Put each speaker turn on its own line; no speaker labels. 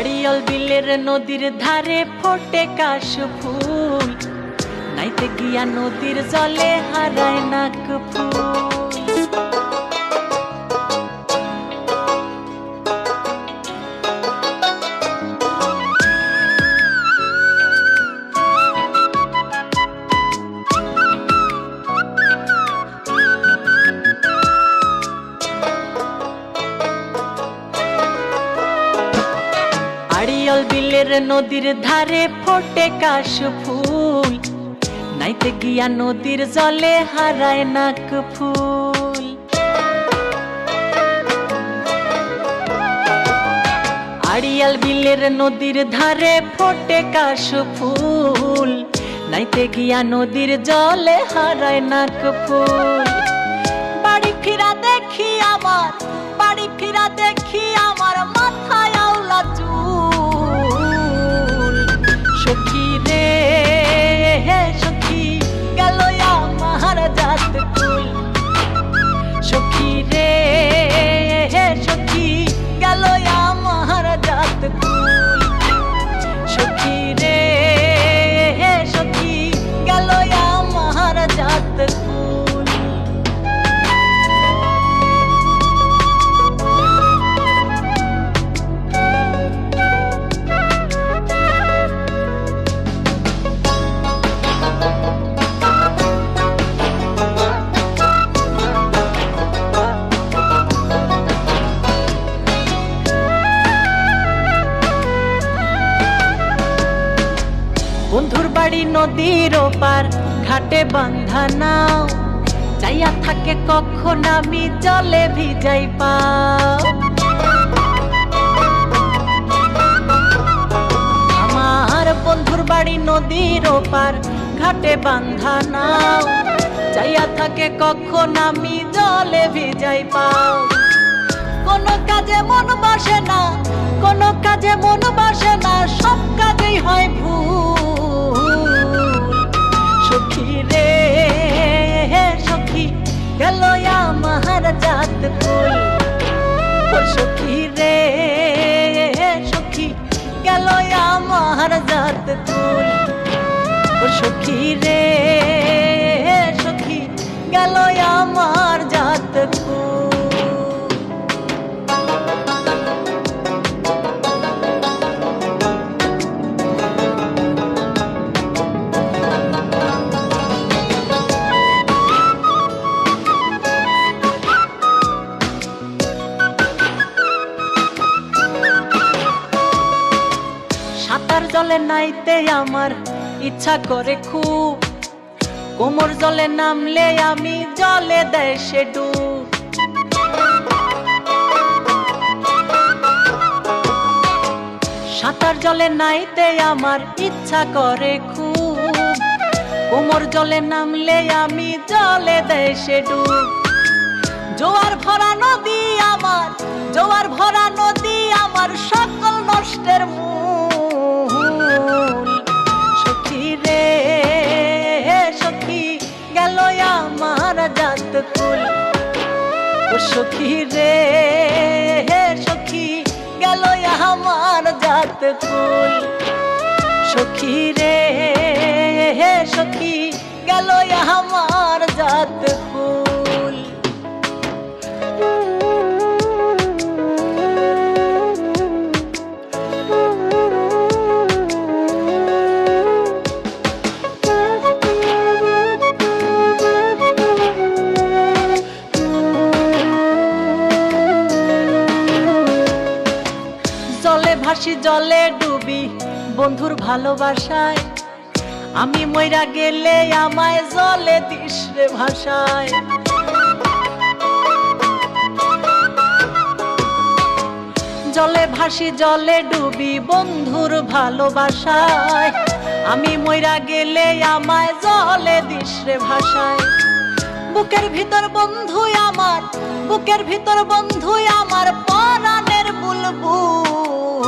আড়িয়াল বিলের নদীর ধারে ফোটে কাশ ফুল, নাইতে গিয়া নদীর জলে হারায় নাক ফুল। আড়িয়াল বিলের নদীর ধারে ফোটে কাশ ফুল, নাইতে গিয়া নদীর জলে হারায় নাক ফুল। আড়িয়াল বিলের নদীর ধারে ফোটে কাশ ফুল, নাইতে গিয়া নদীর জলে হারায় নাক ফুল। বাড়ি ফিরা দেখি আমার, বাড়ি ফিরা দেখি আমার মাথায় আওলা চুল। সখী রে সখী গেল আমার জাত কুল, সখী রে সখী গেল আমার জাত কুল, সখী রে সখী গেল আমার জাত কুল। বন্ধুর বাড়ি নদীর ওপার, ঘাটে বান্ধা নাও, যাইয়া থাকে কখন আমি জলে ভিজাই পাও। আমার বন্ধুর বাড়ি নদীর ওপার, ঘাটে বান্ধা নাও, যাইয়া থাকে কখন আমি জলে ভিজাই পাও। কোনো কাজে মন বসে না, কোনো কাজে মন বসে না, সব কাজেই হয় ভুল। সখী রে সখী গেল আমার জাত কুল, সখী রে সখী গেল আমার জাত কুল, সখী রে সখী গেল আমার জাত কুল। সাঁতার জলে নাইতে আমার ইচ্ছা করে খুব, কোমর জলে নামলে আমি জলে দেয় সে ডুব। সাঁতার জলে নাইতে আমার ইচ্ছা করে খুব, কোমর জলে নামলে আমি জলে দেয় সে ডুব। জোয়ার ভরা নদী আমার, জোয়ার ভরা নদী আমার, সকল নষ্টের মূল। সখী রে সখী গেল আমার জাত কুল, সখী রে সখী গেল আমার জাত কুল, সখী রে সখী গেল আমার জাত কুল। জলে ভাসি জলে ডুবি বন্ধুর ভালোবাসায়, আমি মইরা গেলে আমায় জলে দিস রে ভাষায়। জলে ভাসি জলে ডুবি বন্ধুর ভালোবাসায়, আমি মইরা গেলে আমায় জলে দিস রে ভাষায়। বুকের ভিতর বন্ধু আমার, বুকের ভিতর বন্ধু আমার, পরাণের বুলবুল।